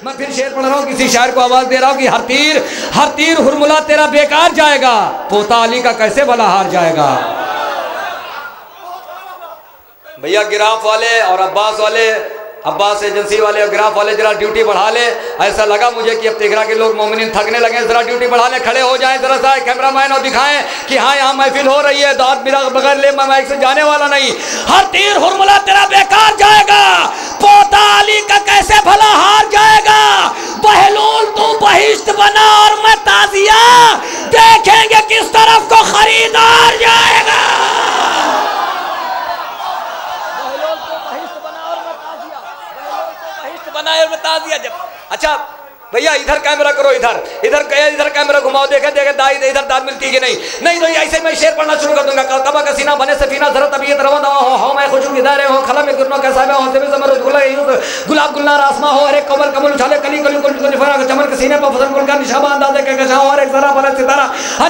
मैं फिर शेर पढ़ रहा हूँ, किसी शायर को आवाज दे रहा हूँ कि हर तीर हुरमुला तेरा बेकार जाएगा, पोता अली का कैसे भला हार जाएगा। भैया गिराफ वाले और अब्बास एजेंसी वाले और गिराफ वाले जरा ड्यूटी बढ़ा ले। ऐसा लगा मुझे कि अब तेघरा के लोग मोमिनीन थकने लगे, जरा ड्यूटी बढ़ा ले, खड़े हो जाएं जरा सा कैमरामैन और दिखाएं कि हाँ यहाँ महफिल हो रही है, दाद मेरा बगैर ले माइक से जाने वाला नहीं। हर तीर हुरमुला तेरा बेकार जाएगा, पोता अली का कैसे भला हार जाएगा। बहलूल तू बहिश्त बना और मैं ताजिया, देखेंगे किस तरफ को खरीदार जाएगा। बता दिया जब। अच्छा भैया इधर कैमरा करो, इधर कैमरा घुमाओ, देखे इधर दाद मिलती है कि नहीं तो ऐसे मैं शेर पढ़ना शुरू कर दूंगा। कबा का सीना बने सफीना जरा तबीयत रवाना हो मैं खुशू इधर हो खला में गिरनो कैसा हो से समर गुलाब गुलनार आसमा हो, हर एक कमल कमल उछाले कली कली चमन के सीने पर फसल गुल का निशान अंदाजे के गशाओ, हर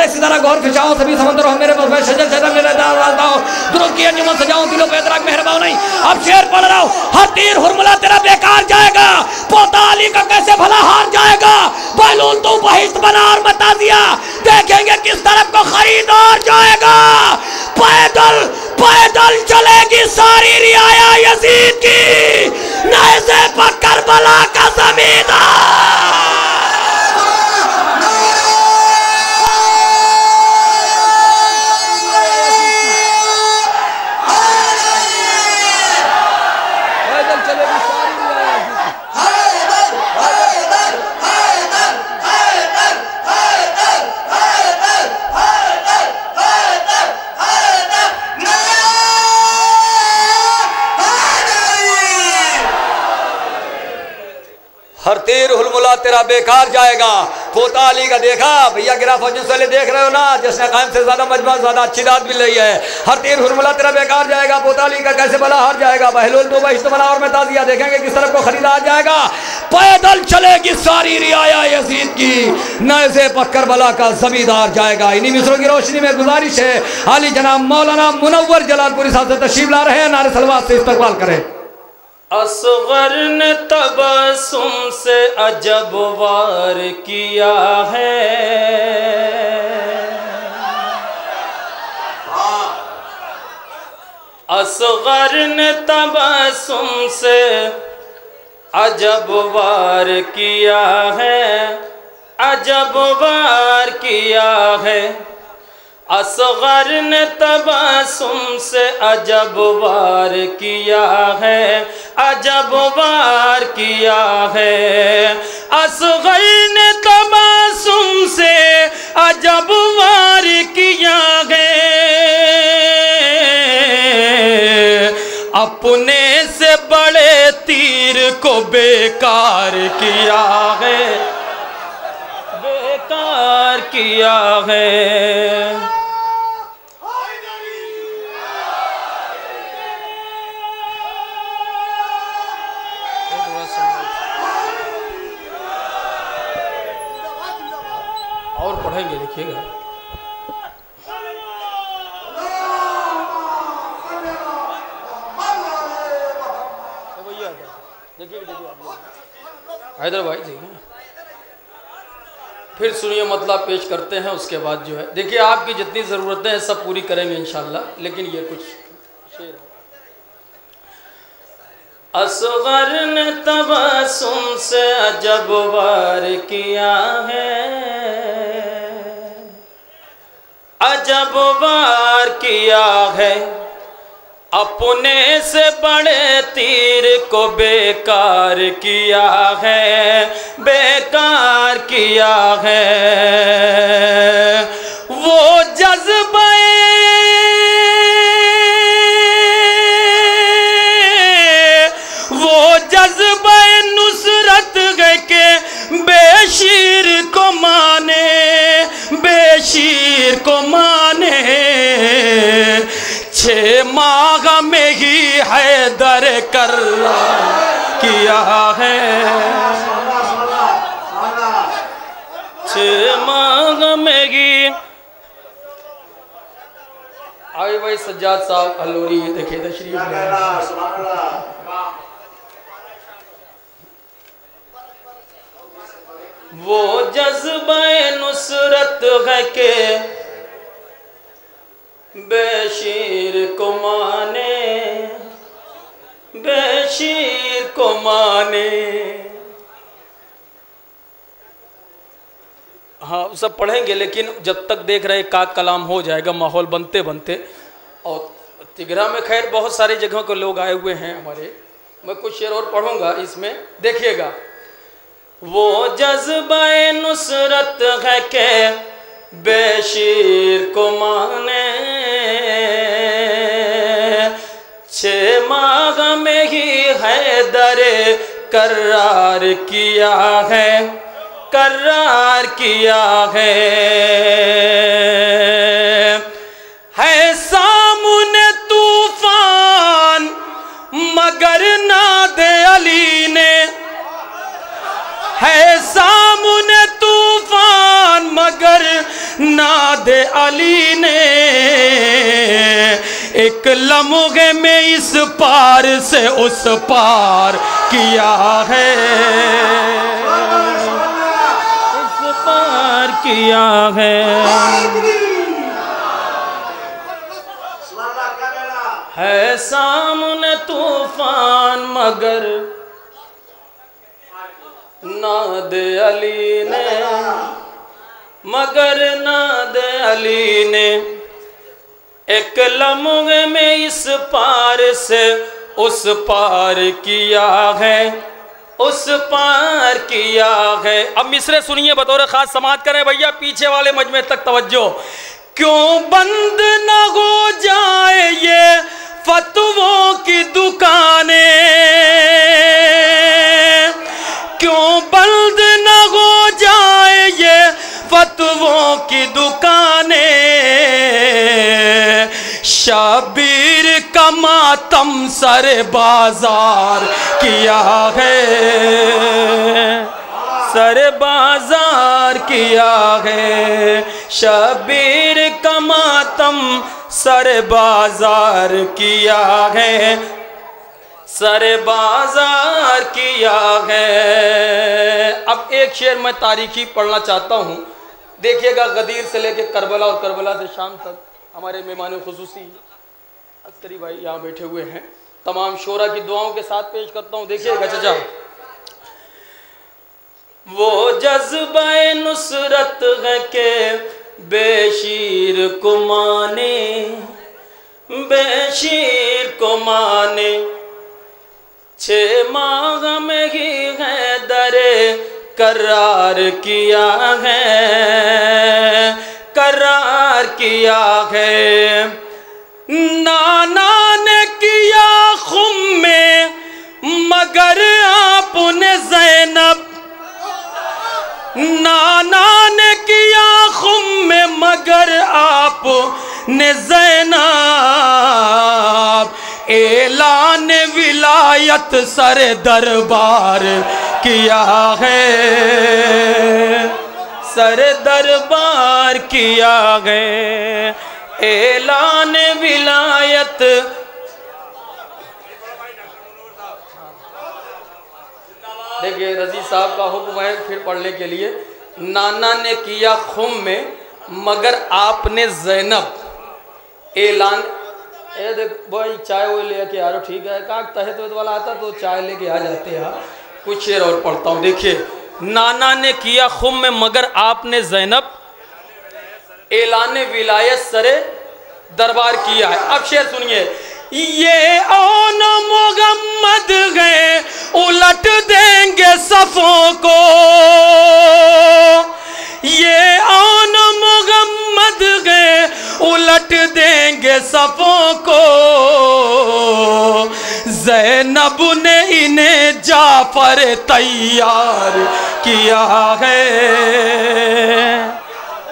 एक सितारा गौर खिंचाओ, सभी समंदर हो मेरे पास शजर शजर मेरे दाओ दुरुस्त की अंजुमन सजाऊं, दिलों पे इतराक मेहरबान नहीं। अब शेर पढ़ रहा हूं, हर तीर हुरमुला तेरा बेकार जाएगा, पोता अली का कैसे भला हार जाएगा। बहलूल तू बहिश्त बना और बता दिया, देखेंगे किस तरफ को खरीदार जाएगा। पैदल चलेगी सारी रियाया यजीद की, नेज़े पर करबला का ज़मींदार। हर तीर हुलमुला तेरा बेकार जाएगा, पोता अली का देखा भैया गिरा फौजी वाले देख रहे हो ना, जिसने कायम से ज्यादा मजबूत ज्यादा अच्छी रात मिल रही है। हर तीर हुलमुला तेरा बेकार जाएगा, पोता अली का कैसे भला हार जाएगा। बहलूल तो बहिश्त बना और मैं ताजिया, देखेंगे किस तरफ को खरीदा जाएगा। पैदल चलेगी सारी रियाया यजीद की, नेज़े पर करबला का जमींदार जाएगा। इन्हीं मिसरों की रोशनी में गुजारिश है आली जनाब मौलाना मुनव्वर जलालपुरी साहब से तशरीफ ला रहे हैं, नारे सलवात से इस्तकबाल करें। असगर ने तबस्सुम से अजब वार किया है, असगर ने तबस्सुम से अजब वार किया है, अजब वार किया है। असगर ने तबस्सुम से अजब वार किया है, अजब वार किया है। असगर ने तबस्सुम से अजब वार किया है, अपने से बड़े तीर को बेकार किया है, बेकार किया है। और पढ़ेंगे देखिएगा। हैदर भाई देखिए, फिर सुनिए मतलब पेश करते हैं, उसके बाद जो है देखिए आपकी जितनी ज़रूरतें हैं सब पूरी करेंगे इंशाल्लाह। लेकिन ये कुछ शेर है। असगर ने तबस्सुम से अजब वार किया है, अजब वार किया है। अपने से बड़े तीर को बेकार किया है, बेकार किया है। वो जज्बे नुसरत गए के बेशीर को माने, बेशीर को माने। 6 माह में ही हैदर कर किया है, 6 माह में ही। आगे भाई सज्जाद साहब हलूरी देखिए तशरीफ। वो जज्बे नुसरत है के बेशीर को माने, बेशीर को माने। हाँ सब पढ़ेंगे, लेकिन जब तक देख रहे का कलाम हो जाएगा माहौल बनते बनते। और तिगरा में खैर बहुत सारी जगहों के लोग आए हुए हैं हमारे, मैं कुछ शेर और पढ़ूंगा इसमें, देखिएगा। वो जज्बे नुसरत है के बेशीर को माने, 6 माह में ही हैदरे करार किया है, करार किया है सामने तूफान मगर नाद अली ने, है सामने तूफान मगर नाद अली ने, एक लम्हे में इस पार से उस पार किया है, इस पार किया है सामने तूफान मगर नाद अली ने, मगर नाद अली ने, एक लम्हे में इस पार से उस पार किया है, उस पार किया है। अब मिसरे सुनिए, बतौर खास समाअत करें भैया, पीछे वाले मजमे तक तवज्जो। क्यों बंद न हो जाए ये फतवों की दुकानें, क्यों बंद न हो जाए ये फतवों की दुकानें, शबीर का मातम सर बाजार किया है, सर बाजार किया है, शबीर का मातम सर बाजार किया है, सर बाजार किया है। अब एक शेर मैं तारीखी पढ़ना चाहता हूँ, देखिएगा। गदीर से लेकर करबला और करबला से शाम तक हमारे मेहमान खुसूसी अस्करी भाई यहाँ बैठे हुए हैं, तमाम शोरा की दुआओं के साथ पेश करता हूँ, देखिएगा चाचा। वो जज्बे नुसरत है के बेशीर को माने, बेशीर को माने, 6 माह में ही हैदरे करार किया है, करार किया है। नाना ने किया खुम में मगर आपने ज़ैनब, नाना ने किया खुम में मगर आपने ज़ैनब, ऐलान विलायत सर दरबार किया है, सर दरबार किया है, ऐलान विलायत। देखिए रजी साहब का हुक्म है फिर पढ़ने के लिए। नाना ने किया खुम में मगर आपने ज़ैनब, ऐलान। ए देख भाई चाय वो लेके आ रहा, ठीक है का तहत वाला आता तो चाय लेके आ जाते हैं। कुछ शेर और पढ़ता हूँ, देखिए। नाना ने किया खुम में मगर आपने ज़ैनब, ऐलान विलायत सरे दरबार किया है। अब शेर सुनिए। ये ओन मोहम्मद गए उलट देंगे सफों को, ये ओन मोहम्मद गए उलट देंगे सफों को, ज़ैनब ने इन्हें जाफर तैयार किया है,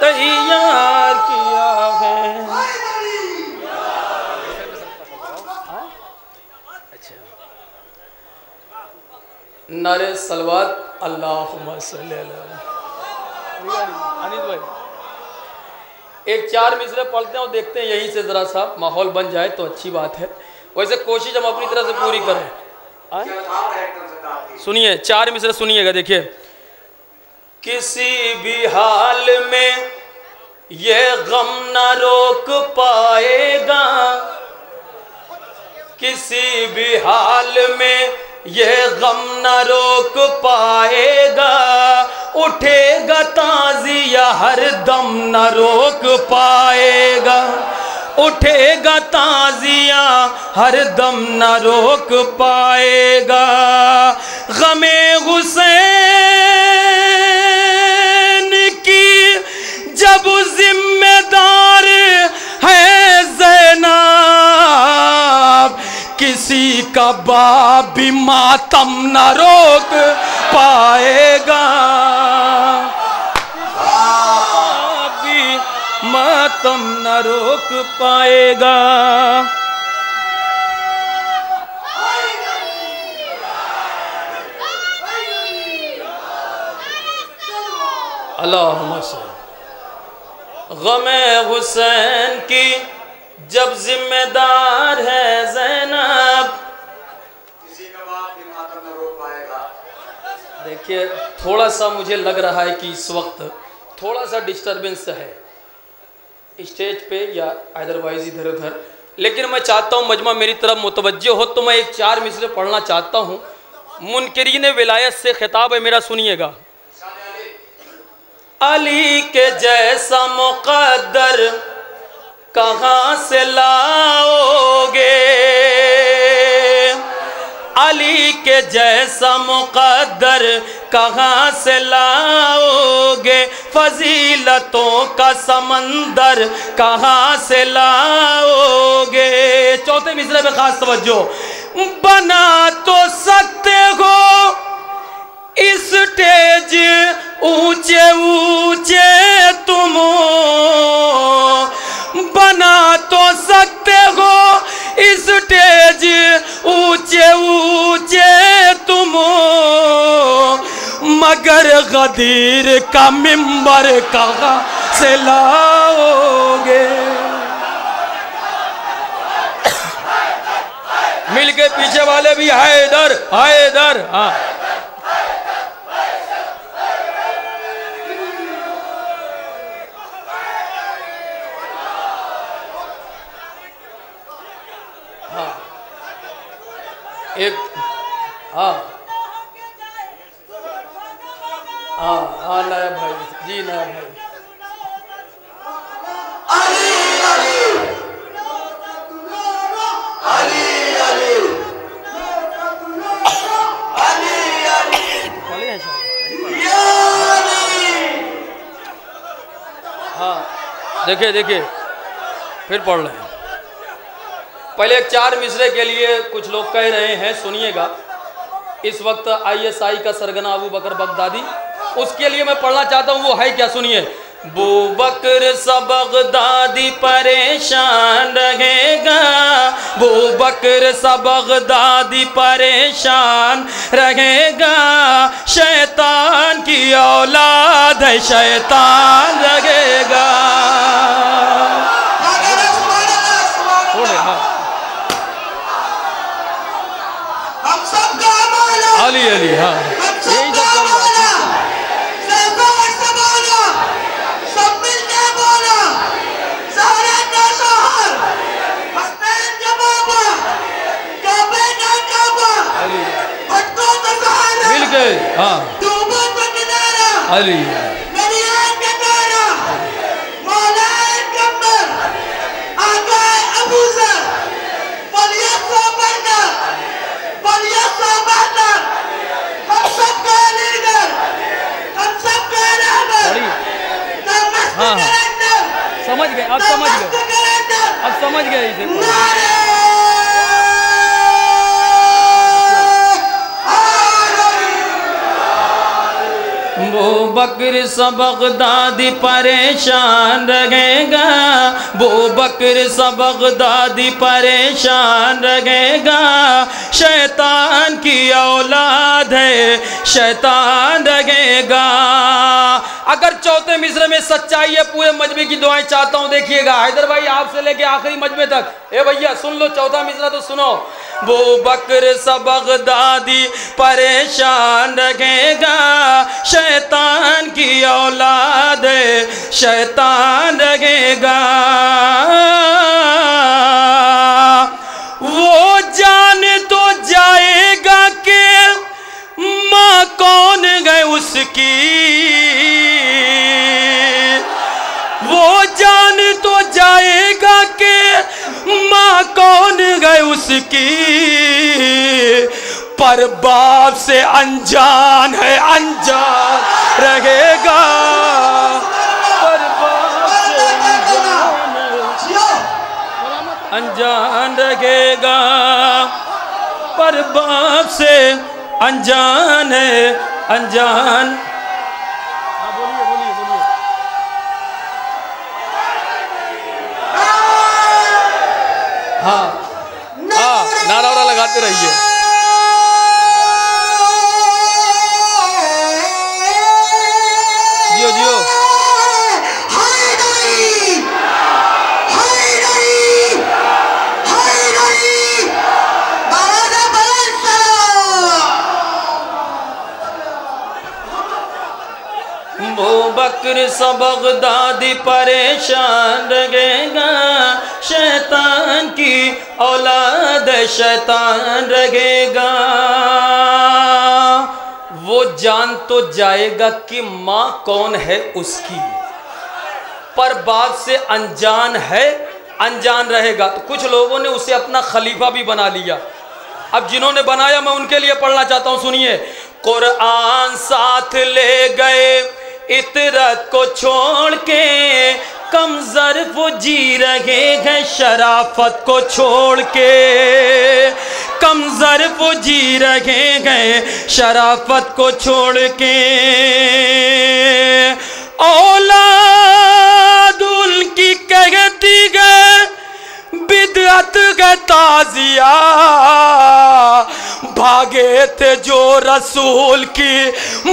तैयार किया है। नारे सलवात अल्लाहुम्मा सल्ली अला। अनिस भाई एक 4 मिसरे पढ़ते हैं और देखते हैं, यहीं से जरा सा माहौल बन जाए तो अच्छी बात है। वैसे कोशिश हम अपनी तरह से पूरी करें। सुनिए 4 मिसरे सुनिएगा, देखिए। किसी भी हाल में ये गम न रोक पाएगा, किसी भी हाल में ये गम न रोक पाएगा, उठेगा ताजिया हर दम न रोक पाएगा, उठेगा ताजिया हर दम न रोक पाएगा। गमे हुसैन की जब जिम्मेदार है ज़ैनब, किसी का बाप भी मातम न रोक पाएगा, भी मातम न रोक पाएगा। अल्लाहुम्मा सल्ली। गमे हुसैन की जब जिम्मेदार है ज़ैनब, किसी का बाप भी मातम न रोक पाएगा। देखिए थोड़ा सा मुझे लग रहा है कि इस वक्त थोड़ा सा डिस्टरबेंस है स्टेज पे या अदरवाइज इधर उधर, लेकिन मैं चाहता हूँ मजमा मेरी तरफ मुतवज्जो हो, तो मैं एक 4 मिसरे पढ़ना चाहता हूँ। मुनकरीन विलायत से खिताब है मेरा, सुनिएगा। अली के जैसा मुक़द्दर कहाँ से लाओगे, अली के जैसा मुक़द्दर कहाँ से लाओगे, फजीलतों का समंदर कहाँ से लाओगे। चौथे मिसरे में खास तवज्जो। बना तो सकते हो स्टेज ऊंचे ऊंचे तुम, बना तो सकते हो स्टेज ऊंचे ऊंचे तुम, मगर गदीर का मिंबर कहाँ से लाओगे। मिल के पीछे वाले भी हाय इधर, हाय इधर। हाँ एक हाँ हाँ हाँ नाया भाई जी, नाया भाई। अली अली अली अली अली अली हाँ देखिए देखिए फिर पढ़ रहे हैं। पहले 4 मिसरे के लिए कुछ लोग कह रहे हैं, सुनिएगा। इस वक्त ISI का सरगना अबू बकर बगदादी, उसके लिए मैं पढ़ना चाहता हूँ। वो है क्या, सुनिए। बू बकर सा बगदादी परेशान रहेगा, बू बकर सा बगदादी परेशान रहेगा, शैतान की औलाद है शैतान रहेगा। अली अली हाँ यही सब चल रहा है। मिल गए हाँ अली हाँ हाँ समझ गए, अब समझ गए, अब समझ गए इसे। वो बकर सा बगदादी परेशान रहेगा, वो बकर सा बगदादी परेशान रहेगा, शैतान की औलाद है शैतान रहेगा। अगर चौथे मिसरे में सच्चाई है, पूरे मजमे की दुआएं चाहता हूं। देखिएगा हैदर भाई, आपसे लेके आखिरी मजमे तक। ए भैया सुन लो, चौथा मिसरा तो सुनो। वो बकर सा बगदादी परेशान रहेगा, शैतान की औलाद शैतान रहेगा। वो जान तो जाएगा कि माँ कौन है उसकी, वो जान तो जाएगा कि माँ कौन है उसकी, पर बाप से अनजान है, अनजान रहेगा। पर बाप से अनजान रहेगा, पर बाप से अनजान है, अनजान। बोलिए बोलिए बोलिए। हाँ हाँ, नारा वारा लगाते रहिए। जियो जियो। वो बकर सा बगदादी परेशान रहेगा, शैतान की औलाद शैतान रहेगा। वो जान तो जाएगा कि माँ कौन है उसकी, पर बाप से अनजान है, अनजान रहेगा। तो कुछ लोगों ने उसे अपना खलीफा भी बना लिया। अब जिन्होंने बनाया मैं उनके लिए पढ़ना चाहता हूँ, सुनिए। कुरान साथ ले गए इतरत को छोड़ के, कम ज़र्फ़ जी रहे हैं शराफत को छोड़ के, कम ज़र्फ़ जी रहे हैं शराफत को छोड़ के। औलाद उनकी कहती है बिदअत का ताज़िया, भागे थे जो रसूल की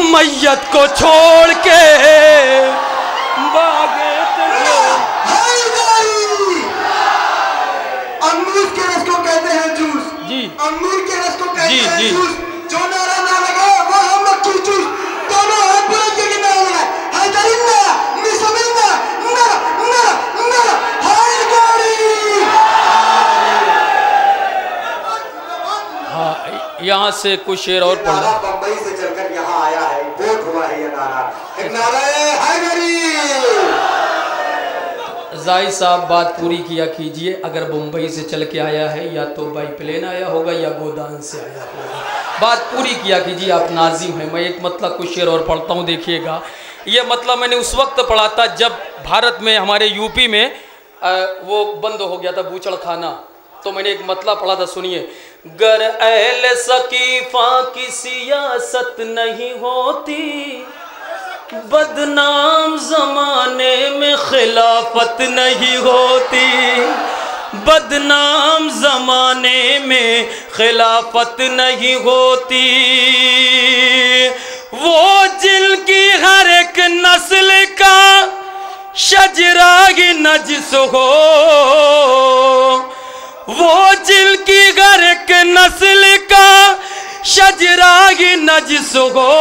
मैयत को छोड़ के, भागे थे जो। अमरूद के रस को कहते हैं जूस जी, अमरूद के रस को कहते जी, हैं जी। जूस। जो नारा ना लगा वो हम लोग की चूस, दोनों हाथ बुलंद करके नारा लगा, हैदरी नारा, मिसमिल नारा, नारा नारा नारा हैदरी। हाँ, यहाँ से कुछ शेर और पढ़ लो। बंबई से चलकर यहाँ आया है, वोट हुआ है ये नारा, एक नारा है हैदरी। जाहिद साहब बात पूरी किया कीजिए। अगर मुंबई से चल के आया है या तो बाई प्लेन आया होगा या गोदान से आया होगा, बात पूरी किया कीजिए। आप नाजिम हैं। मैं एक मतलब कुछ शेर और पढ़ता हूँ, देखिएगा। ये मतलब मैंने उस वक्त पढ़ा था जब भारत में, हमारे यूपी में वो बंद हो गया था बूचड़ खाना, तो मैंने एक मतलब पढ़ा था, सुनिए। गर अहले सकीफा की सियासत नहीं होती, बदनाम जमाने में खिलाफत नहीं होती, बदनाम जमाने में खिलाफत नहीं होती। वो जिनकी हर एक नस्ल का शजरा ही नजिस हो, वो जिनकी हर एक नस्ल का शजरा ही नजिस हो,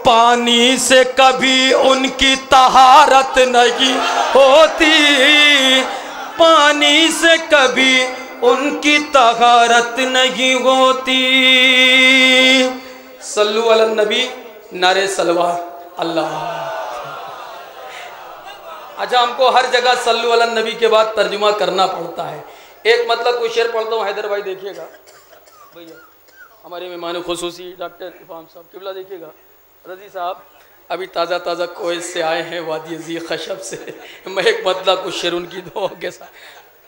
पानी से कभी उनकी तहारत नहीं होती, पानी से कभी उनकी तहारत नहीं होती। सल्लु अला नबी, नारे सलवार अल्लाह। अच्छा, हमको हर जगह सल्लु अला नबी के बाद तर्जुमा करना पड़ता है। एक मतलब कुछ शेर पढ़ता हूँ, हैदर भाई देखिएगा। भैया हमारे मेहमान खुसूसी डॉक्टर इफाम साहब किबला देखिएगा। रजी साहब अभी ताज़ा ताज़ा कोयत से आए हैं, वादी जी खशब से। मैं एक मतलब कुछ शेर उनकी दो के साथ,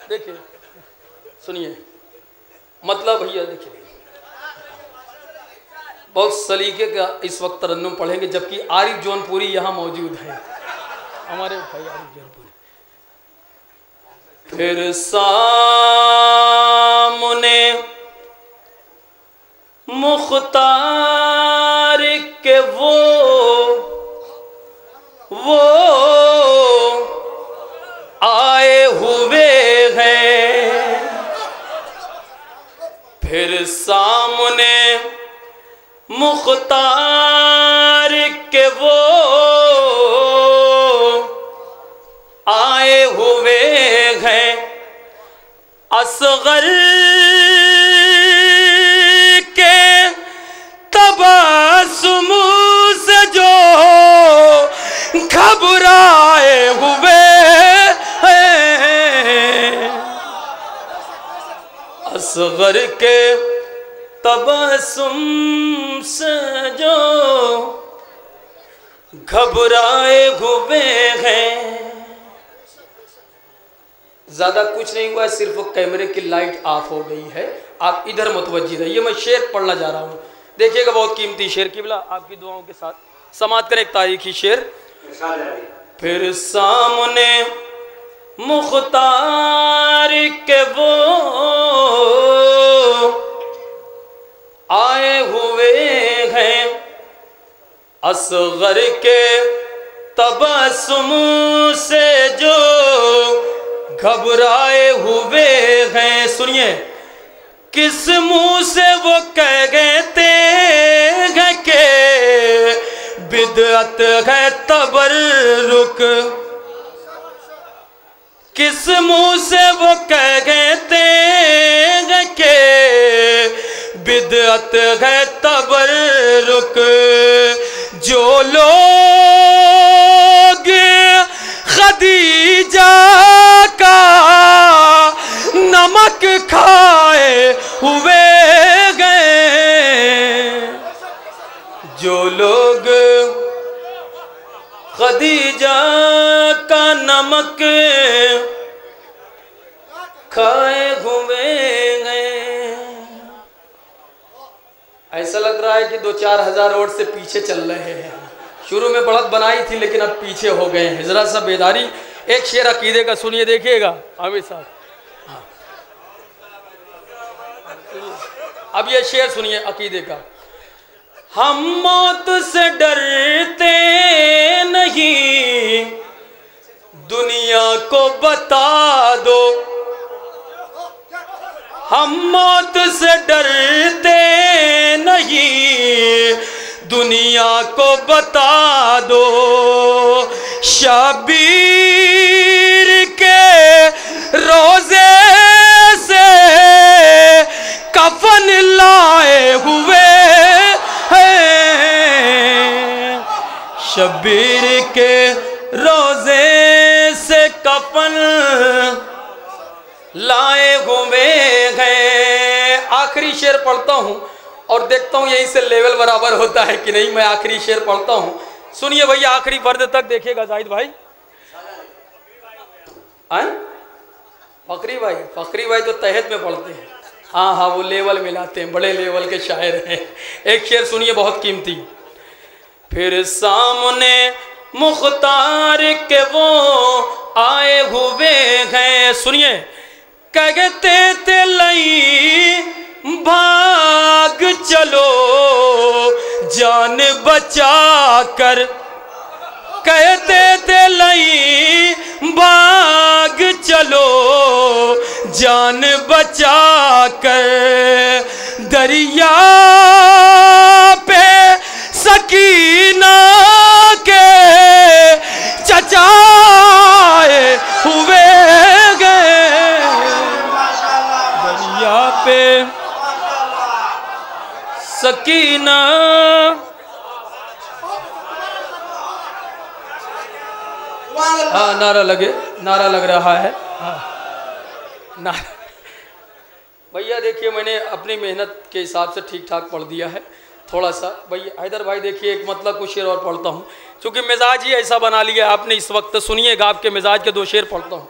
देखिए सुनिए मतलब। भैया देखिए, बहुत सलीके का इस वक्त तरन्नुम पढ़ेंगे, जबकि आरिफ जौनपुरी यहाँ मौजूद है, हमारे भाई आरिफ जौनपुरी। फिर सामने मुख्तार के वो आए हुए हैं, फिर सामने मुख्तार के घबराए हुए हैं, असगर के तबस्सुम से जो घबराए हुए हैं। ज्यादा कुछ नहीं हुआ, सिर्फ कैमरे की लाइट ऑफ हो गई है, आप इधर मुतवज्जी रहिए। मैं शेर पढ़ना जा रहा हूँ, देखिएगा, बहुत कीमती शेर। किबला आपकी दुआओं के साथ समाप्त करें एक तारीखी शेर। फिर सामने मुख्तार के वो आए हुए हैं, असगर के तबस्सुम से जो घबराए हुए हैं। सुनिए, किस मुंह से वो कह गए थे के बिदअत है तबर्रुक, किस मुंह से वो कह गए थे के बिदअत है तबर्रुक। जो लोग खदीजा का नमक खाए हुए गए, जो लोग खदीजा का नमक खाए हुए गए। ऐसा लग रहा है कि 2-4 हज़ार वोट से पीछे चल रहे हैं। शुरू में बढ़त बनाई थी लेकिन अब पीछे हो गए हैं। जरा सा बेदारी। एक शेर अकीदे का सुनिए, देखिएगा आमिर साहब। अब ये शेर सुनिए अकीदे का। हम मौत से डरते नहीं, दुनिया को बता दो। हम मौत से डरते नहीं, दुनिया को बता दो। शबीर के रोजे से कफन लाए हुए हैं, शबीर के रोजे से कफन लाए हुए हैं। आखिरी शेर पढ़ता हूं और देखता हूं यहीं से लेवल बराबर होता है कि नहीं। मैं आखिरी शेर पढ़ता हूं, सुनिए भैया, आखिरी फर्द तक देखिएगा। जाहिद भाई आए, फकरी भाई तो तहत में पढ़ते हैं। हाँ हाँ, वो लेवल मिलाते हैं, बड़े लेवल के शायर हैं। एक शेर सुनिए बहुत कीमती। फिर सामने मुख्तार के वो आए हुए हैं, सुनिए। कहते थे लई भाग चलो जान बचा कर, कहते थे लई भाग चलो जान बचा कर। दरिया पे सकीना के चचाए हुए गए, दरिया पे सकीना हाँ नारा लग रहा है। हाँ भैया देखिए, मैंने अपनी मेहनत के हिसाब से ठीक ठाक पढ़ दिया है। थोड़ा सा भैया हैदर भाई देखिए, एक मतलब कुछ शेर और पढ़ता हूँ, क्योंकि मिजाज ही ऐसा बना लिया आपने इस वक्त। सुनिएगा, आपके मिजाज के 2 शेर पढ़ता हूँ।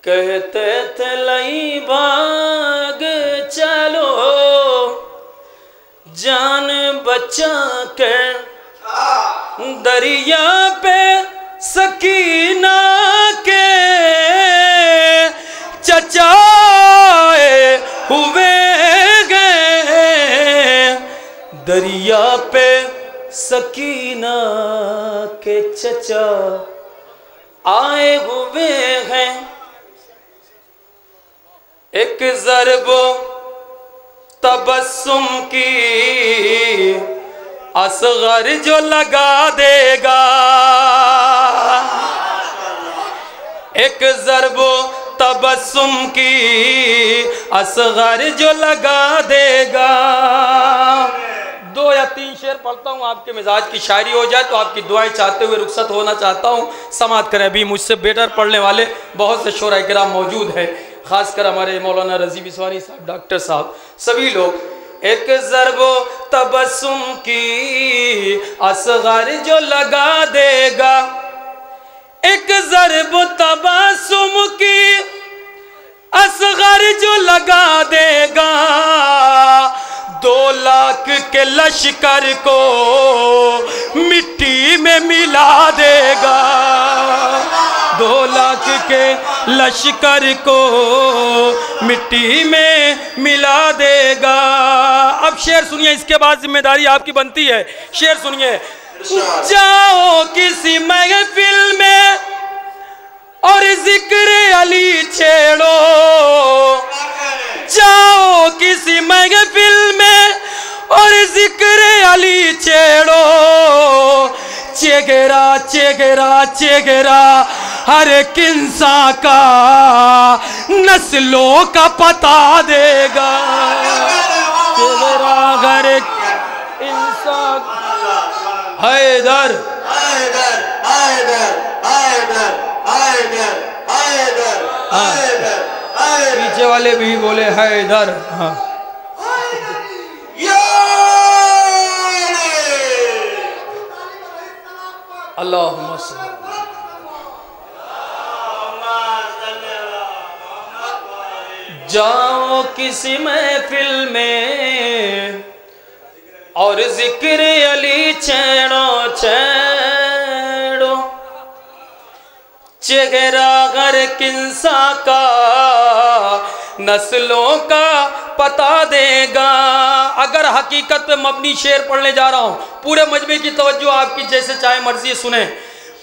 कहते थे लई भाग चलो जान बचा के, दरिया पे सकीना के चचाए हुए गए, दरिया पे सकीना के चचा आए हुए हैं। एक ज़रबो तबस्सुम की असगर जो लगा देगा, एक ज़रबो तबस्सुम की असगर जो लगा देगा। 2 या 3 शेर शेर पढ़ता हूँ, आपके मिजाज की शायरी हो जाए तो आपकी दुआएं चाहते हुए रुखसत होना चाहता हूँ। समात करें। अभी मुझसे बेटर पढ़ने वाले बहुत से शोरा किराम मौजूद हैं, खासकर हमारे मौलाना रजी बिस्वानी साहब, डॉक्टर साहब, सभी लोग। एक ज़रबो तबस्सुम की असगर जो लगा देगा, एक ज़रबो तबस्सुम की असगर जो लगा देगा, 2 लाख के लश्कर को मिट्टी में मिला देगा, 2 लाख के लश्कर को मिट्टी में मिला देगा। अब शेर सुनिए, इसके बाद जिम्मेदारी आपकी बनती है। शेर सुनिए। जाओ किसी महफिल में और जिक्र अली छेड़ो, जाओ किसी महफिल में और जिक्र अली छेड़ो, चेगरा चेगरा चेगरा हर एक इंसान का नस्लों का पता देगा, चेगरा हर एक इंसान। हैदर हैदर हैदर हैदर हैदर हैदर हैदर हैदर। पीछे वाले भी बोले हैदर। हाँ, अल्लाहुम्मा सल्ली। जाओ किसी महफिल में और जिक्र अली छेड़ो छेड़ो, चेहरा हर किंसा का नस्लों का पता देगा। अगर हकीकत पे मबनी शेर पढ़ने जा रहा हूं, पूरे मजमे की तवज्जो आपकी, जैसे चाहे मर्जी सुने।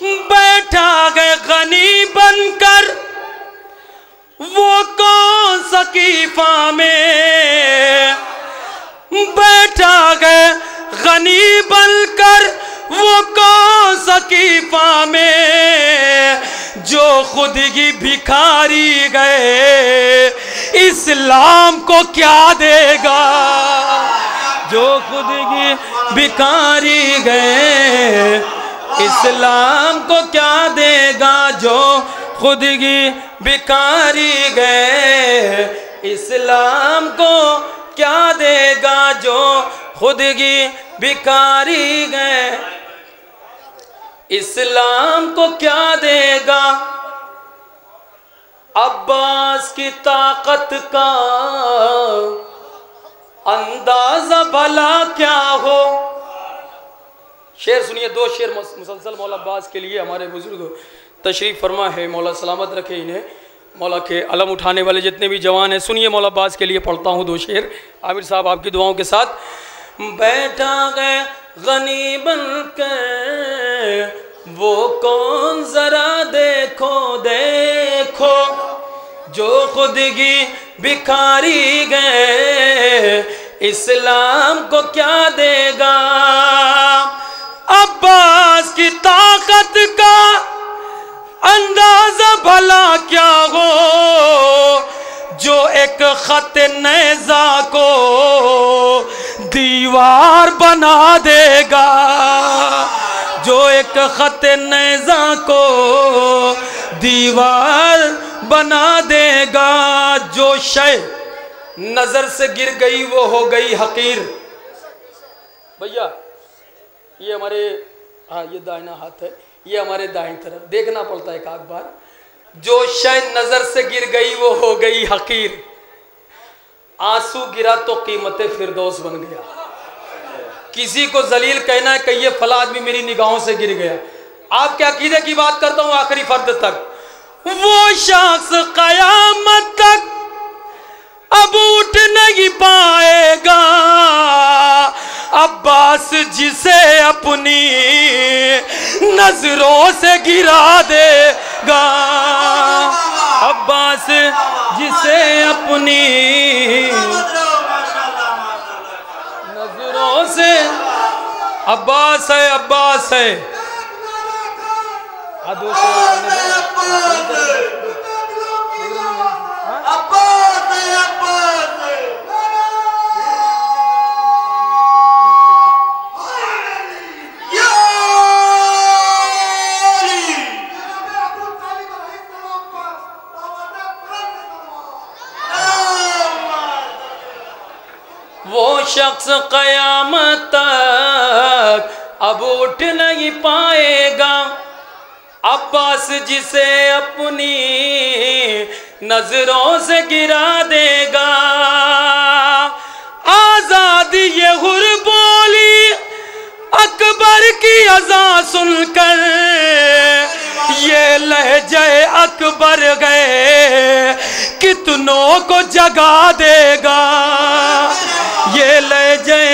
बैठा गए गनी बनकर वो कौन सकीफा में, बैठा गए गनी बनकर वो कौन सकीफा में, जो खुद ही भिखारी गए इस्लाम को क्या देगा, जो खुद ही भिखारी गए इस्लाम को क्या देगा, जो खुद ही भिखारी गए इस्लाम को क्या देगा, जो खुद ही भिखारी गए इस्लाम को क्या देगा। अब्बास की ताकत का अंदाजा भला क्या हो। शेर सुनिए, 2 शेर मुसलसल मौला अब्बास के लिए हमारे बुजुर्ग तशरीफ फरमा है, मौला सलामत रखे इन्हें, मौला के अलम उठाने वाले जितने भी जवान हैं। सुनिए, मौला अब्बास के लिए पढ़ता हूँ 2 शेर, आमिर साहब आपकी दुआओं के साथ। बैठा गए गनी बन के वो कौन जरा देखो देखो, जो खुद ही भिखारी गए इस्लाम को क्या देगा। अब्बास की ताकत का अंदाजा भला क्या हो, जो एक खत नेज़ा को दीवार बना देगा, जो एक खत नेज़ा को दीवार बना देगा। जो शय नजर से गिर गई वो हो गई हकीर। भैया ये हमारे, हाँ ये दाहिना हाथ है, ये हमारे दाईं तरफ देखना पड़ता है एक आध बार। जो शय नजर से गिर गई वो हो गई हकीर, आंसू गिरा तो कीमत फिरदौस बन गया। किसी को जलील कहना है कि ये फला आदमी मेरी निगाहों से गिर गया। आपके अकीदे की बात करता हूं आखिरी फर्द तक। वो शख्स कयामत तक अब उठ नहीं पाएगा, अब्बास जिसे अपनी नजरों से गिरा देगा, अब्बास जिसे अपनी नजरों से, अब्बास है अब्बास है। शख्स क़यामत तक अब उठ नहीं पाएगा। अब्बास जिसे अपनी नजरों से गिरा देगा। आजादी ये हुर बोली अकबर की अज़ा सुनकर, ये लहजे अकबर गए कितनों को जगा देगा। ये लहजे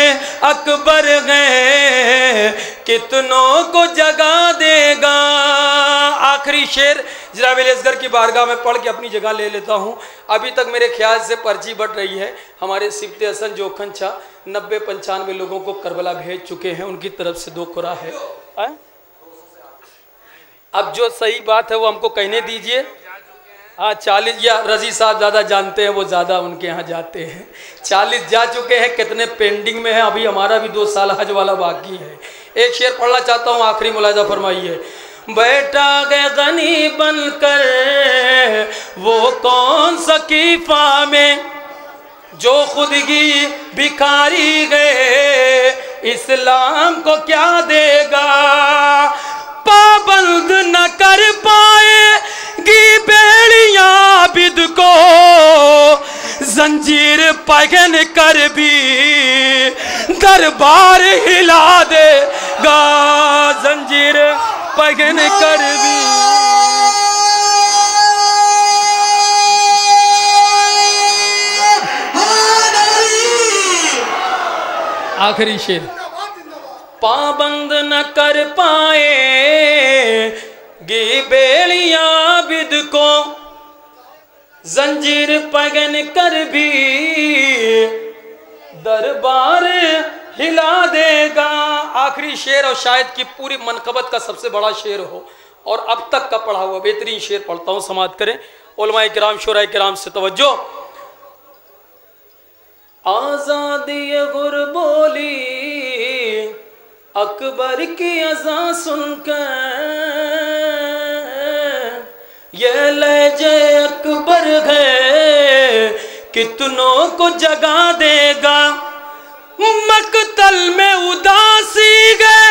अकबर गए कितनों को जगा देगा। आखिरी शेर जनाब असगर की बारगाह में पढ़ के अपनी जगह ले लेता हूँ। अभी तक मेरे ख्याल से पर्ची बढ़ रही है। हमारे सिफ्ते हसन जोखन शाह 90-95 लोगों को करबला भेज चुके हैं, उनकी तरफ से 2 खुरा है। अब जो सही बात है वो हमको कहने दीजिए। हाँ 40, या रजी साहब ज़्यादा जानते हैं, वो ज़्यादा उनके यहाँ जाते हैं। 40 जा चुके हैं, कितने पेंडिंग में हैं। अभी हमारा भी 2 साल हज वाला बाकी है। एक शेर पढ़ना चाहता हूँ, आखिरी मुलाजा फरमाइए। बैठा गए गनी बनकर वो कौन सकीफा में, जो खुद ही भिखारी गए इस्लाम को क्या देगा। पाबंद न कर पाएगी बेड़ियां आबिद को, जंजीर पगन कर भी दरबार हिला देगा। जंजीर पगन कर भी। आखिरी शेर। पाबंद न कर पाए गी बेड़ियां आबिद को, जंजीर पगन कर भी दरबार हिला देगा। आखिरी शेर और शायद की पूरी मनकबत का सबसे बड़ा शेर हो और अब तक का पढ़ा हुआ बेहतरीन शेर पढ़ता हूँ, समाअत करें। उलमाए किराम शुराए किराम से तवज्जो। आजादी गुर बोली अकबर की अज़ा सुनकर, ये लहजे अकबर है कितनों को जगा देगा। मकतल में उदासी गए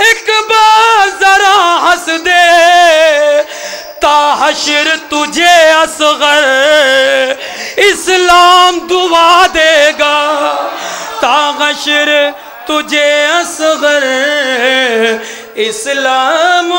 एक बार जरा हंस दे, ताहशर तुझे असगर इस्लाम दुआ देगा। ताहशर तुझे असगर इस्लाम